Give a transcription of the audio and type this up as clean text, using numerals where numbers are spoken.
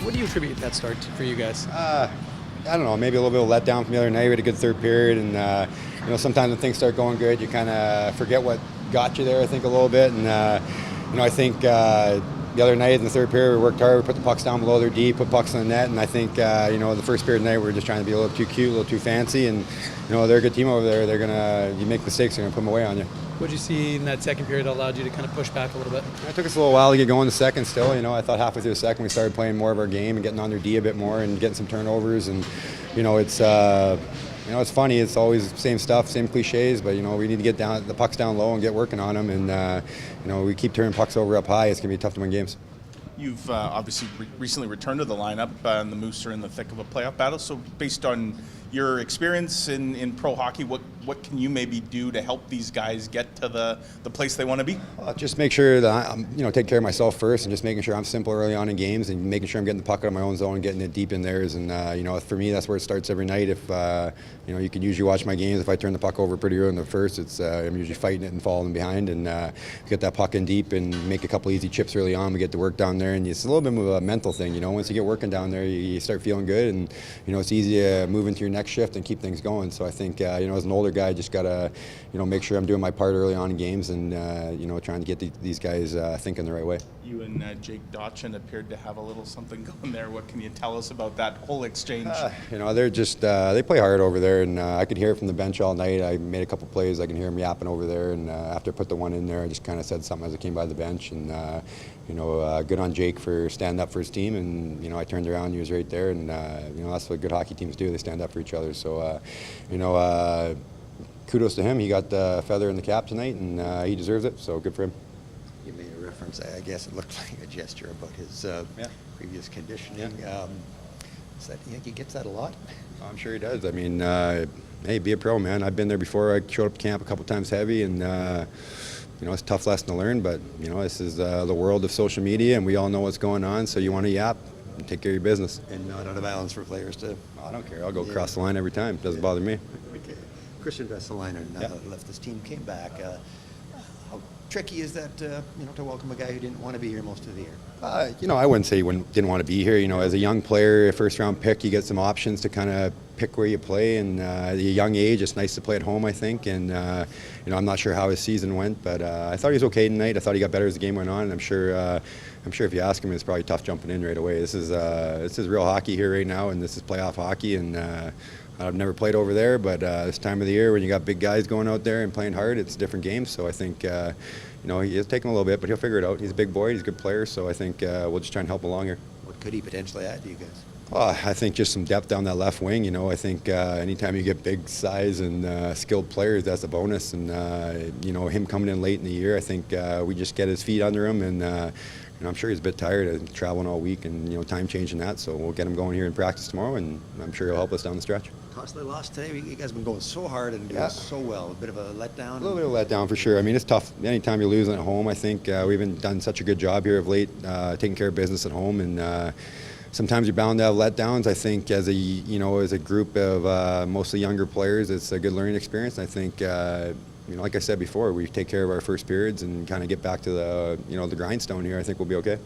What do you attribute that start to for you guys? I don't know, maybe a little bit of letdown from the other night. We had a good third period, and sometimes when things start going good, you kind of forget what got you there. I think a little bit, and I think the other night in the third period we worked hard. We put the pucks down below their D, put pucks in the net, and I think the first period tonight we were just trying to be a little too cute, a little too fancy, and they're a good team over there. You make mistakes, they're gonna put them away on you. What did you see in that second period that allowed you to kind of push back a little bit? It took us a little while to get going the second still. I thought halfway through the second we started playing more of our game and getting on their D a bit more and getting some turnovers. And, it's funny. It's always the same stuff, same cliches, but, we need to get the pucks down low and get working on them. And, we keep turning pucks over up high. It's going to be tough to win games. You've obviously recently returned to the lineup, and the Moose are in the thick of a playoff battle. So based on your experience in pro hockey, what can you maybe do to help these guys get to the place they want to be? Just make sure that I'm, take care of myself first, and just making sure I'm simple early on in games, and making sure I'm getting the puck out of my own zone and getting it deep in theirs. And for me, that's where it starts every night. If you can usually watch my games. If I turn the puck over pretty early in the first, I'm usually fighting it and falling behind, and get that puck in deep and make a couple easy chips early on. We get to work down there, and it's a little bit of a mental thing. Once you get working down there, you start feeling good, and it's easy to move into your next shift and keep things going. So I think as an older guy, just gotta make sure I'm doing my part early on in games, and trying to get these guys thinking the right way. You and Jake Dotchin appeared to have a little something going there. What can you tell us about that whole exchange? They're just they play hard over there, and I could hear it from the bench all night. I made a couple plays. I can hear them yapping over there, and after I put the one in there, I just kind of said something as I came by the bench, and good on Jake for standing up for his team, and I turned around, he was right there, and that's what good hockey teams do. They stand up for each other. So kudos to him. He got the feather in the cap tonight, and he deserves it. So good for him. You made a reference, I guess it looked like a gesture about his previous conditioning. Yeah. You think he gets that a lot? I'm sure he does. I mean, hey, be a pro, man. I've been there before. I showed up to camp a couple times heavy, and it's a tough lesson to learn, but this is the world of social media, and we all know what's going on, so you want to yap and take care of your business. And not out of balance for players to... I don't care. I'll go across the line every time. Doesn't bother me. Okay. Christian Vesalainen left this team, came back. How tricky is that, to welcome a guy who didn't want to be here most of the year? I wouldn't say he didn't want to be here. As a young player, a first-round pick, you get some options to kind of pick where you play, and at a young age, it's nice to play at home, I think. And I'm not sure how his season went, but I thought he was okay tonight. I thought he got better as the game went on, and I'm sure if you ask him, it's probably tough jumping in right away. This is real hockey here right now, and this is playoff hockey, and I've never played over there, but this time of the year when you got big guys going out there and playing hard, it's a different game. So I think he is taking a little bit, but he'll figure it out. He's a big boy, he's a good player, so I think we'll just try and help him along here. What could he potentially add to you guys? I think just some depth down that left wing. I think anytime you get big size and skilled players, that's a bonus. And him coming in late in the year, I think we just get his feet under him, and I'm sure he's a bit tired of traveling all week and time changing that. So we'll get him going here in practice tomorrow, and I'm sure he'll help us down the stretch. Costly loss today. You guys have been going so hard and doing so well. A bit of a letdown. A little bit of a letdown for sure. I mean, it's tough. Anytime you're losing at home, I think we haven't done such a good job here of late, taking care of business at home, and sometimes you're bound to have letdowns. I think as a group of mostly younger players, it's a good learning experience. And I think like I said before, we take care of our first periods and kind of get back to the the grindstone here. I think we'll be okay.